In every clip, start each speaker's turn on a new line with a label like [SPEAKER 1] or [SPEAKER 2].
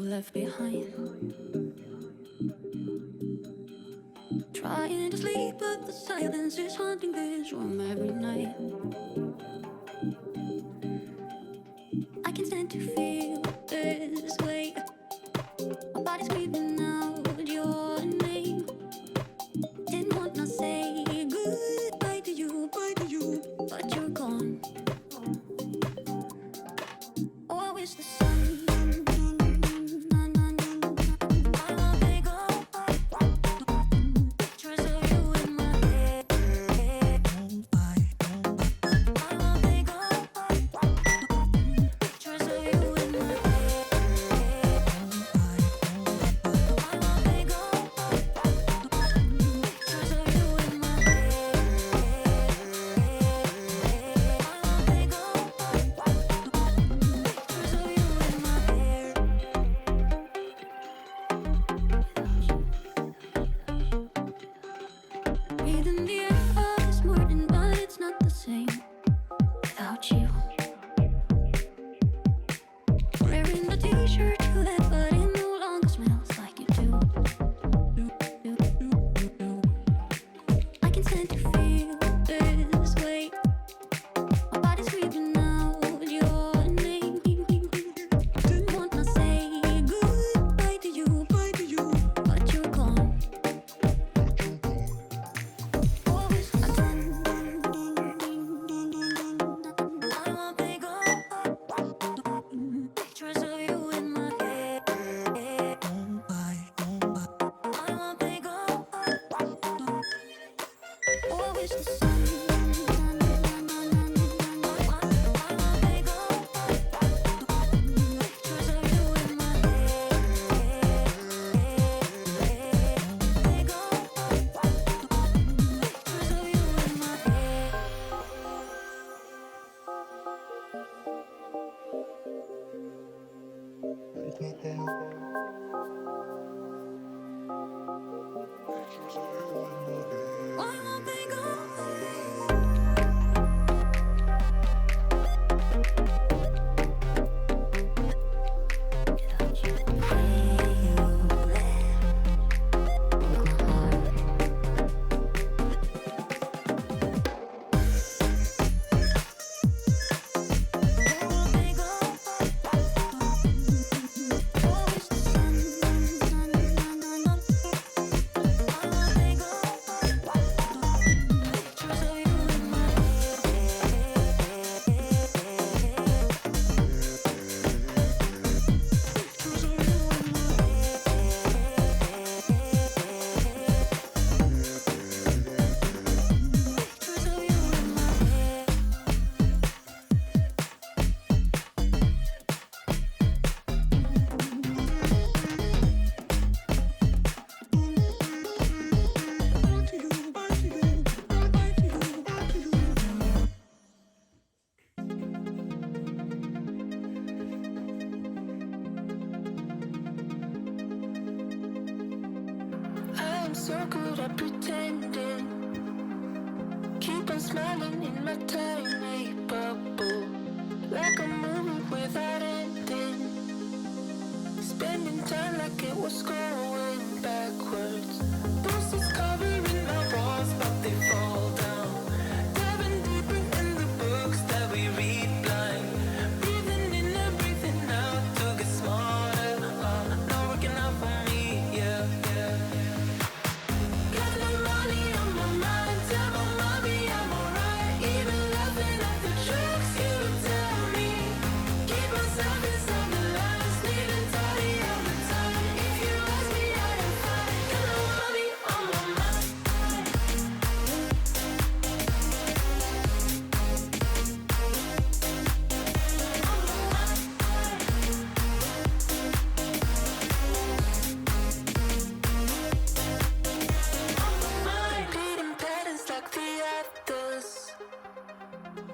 [SPEAKER 1] left behind. Trying to sleep, but the silence is haunting this room every night. I can stand to feel this way. My body's screaming out your name. Didn't wanna say goodbye to you, but you're gone. Oh, I wish the sun. Breathing the air of this morning, but it's not the same without you. Wearing the t-shirt you had, but it no longer smells like you do. I can stand to feel this way. My body's screaming out your name. Didn't wanna say goodbye to you, but you're gone.
[SPEAKER 2] So good at pretending, keep on smiling in my tiny bubble, like a movie without ending, spending time like it was going backwards. Posters covering our walls, but they fall down, diving deeper in the books that we read blind, breathing in and breathing out to get smarter, not working out for me, yeah.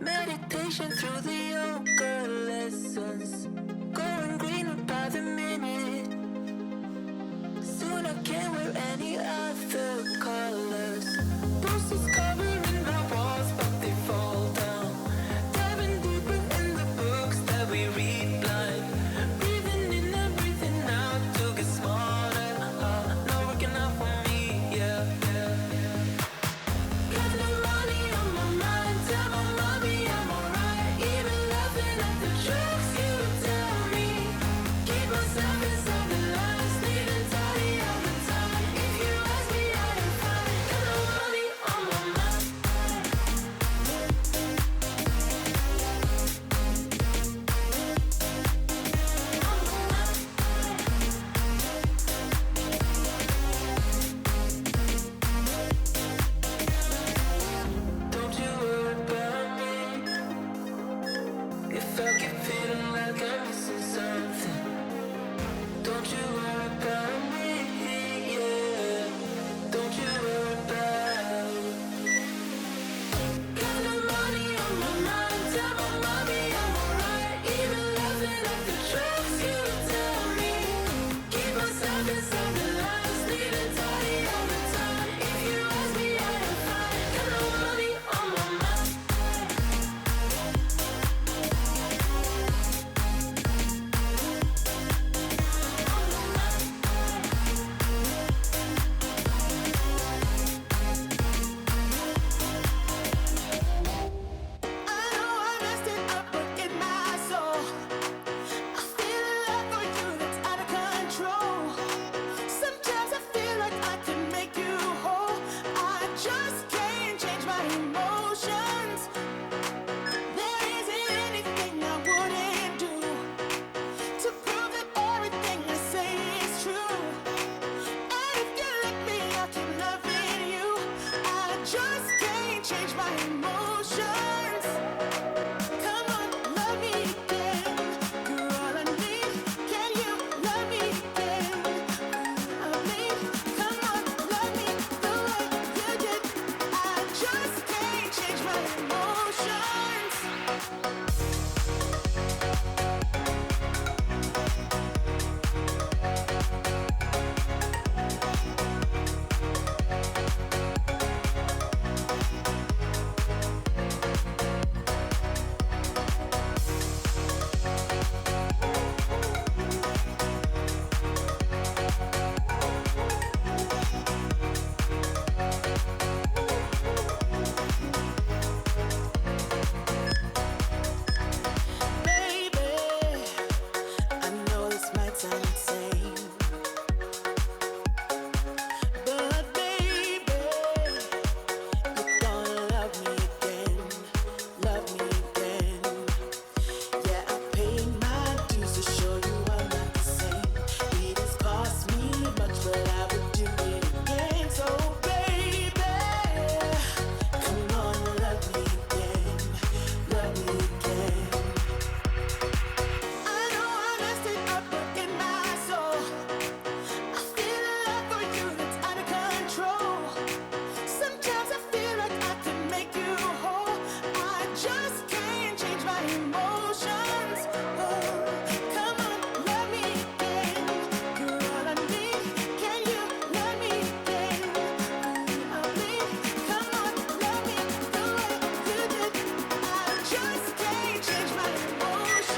[SPEAKER 2] Meditation through the yoga lessons, going greener by the minute. Soon I can't wear any other colors. Posters covering our walls, but they fall down, diving deeper in the books that we read blind, breathing in and breathing out. you worry about me, yeah. Don't you worry about. Got no money on my mind, tell my mommy I'm alright. Even laughing at the jokes you tell me. Keep myself inside the lines, leaving tidy all the time. If you ask me, I am fine. Got no money on my mind.
[SPEAKER 3] I know I messed it up, but in my soul, I feel a love for you that's out of control. Sometimes I feel like I can make you whole. I just can't change my emotions. There isn't anything I wouldn't do to prove that everything I say is true. And if you let me, I'll keep loving you. I just can't change my emotions. Come on, love me again. You're all I need. Can you love me again? I need. Come on, love me the way you did. I just can't change my emotions. Baby, I know this might sound insane, but baby, you're gonna love me again, love me again. Yeah, I paid my dues to show you I'm not the same. It has cost me much, but I would do it again. So baby, come on, love me again, love me again. I know I messed it up, but in my soul, I feel a love for you that's out of control. Sometimes I feel like I can make you whole. I just can't change my emotions. Oh, come on, love me again. You're all I need. Can you love me again? I need. Come on, love me the way you did. I just can't change my emotions.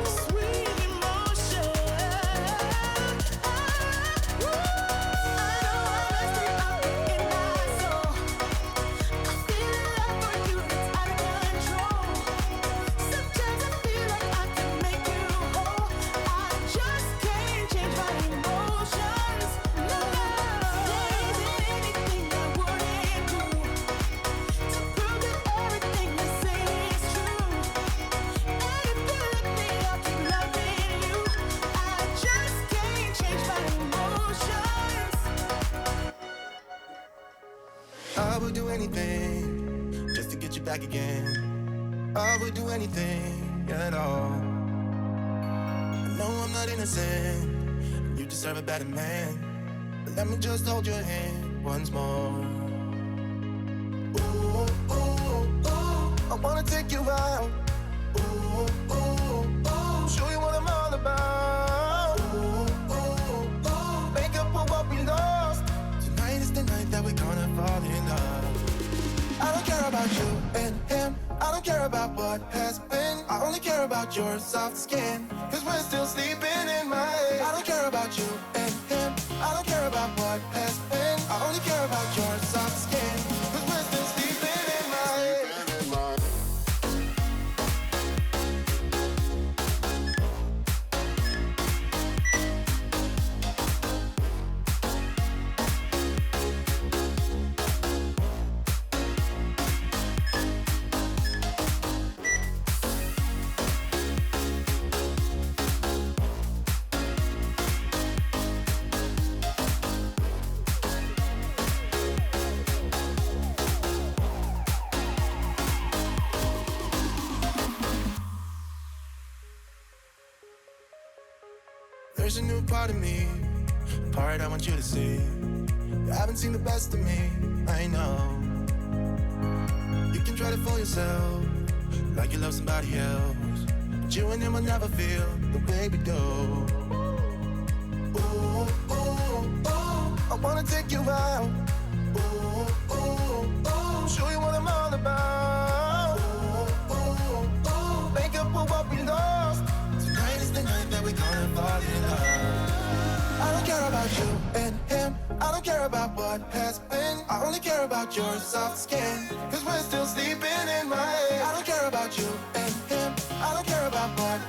[SPEAKER 3] Sweet emotion. I know I messed it up, but in my soul, I feel a love for you that's out of control. Sometimes I feel like I can make you whole. I just can't change my emotions. No, there isn't anything I wouldn't do to prove that everything I say is true. And if you let me, I'll keep loving you. I just can't change my emotions.
[SPEAKER 4] I would do anything just to get you back again. I would do anything at all. I know I'm not innocent, and you deserve a better man. But let me just hold your hand once more. Ooh, ooh, ooh, I wanna take you out. Ooh, ooh, ooh, show you what I'm all about. Ooh, ooh, ooh, make up for what we lost. Tonight is the night that we're gonna fall in love. I don't care about you and him, I don't care about what has been. I only care about your soft skin, cause we're still sleeping in my head. I don't care about you and him, I don't care about what has been. I only care about your soft skin, cause we're still sleeping in my head. There's a new part of me, a part I want you to see. You haven't seen the best of me, I know. You can try to fool yourself, like you love somebody else, but you and him will never feel the way we do. Ooh, ooh, ooh, I wanna take you out. Ooh, ooh, ooh, show you what I'm all about. Ooh, ooh, ooh, make up for what we lost. Tonight is the night that we're gonna fall in love. I don't care about you and him, I don't care about what has been. I only care about your soft skin, cause we're still sleeping in my head. I don't care about you and him, I don't care about what has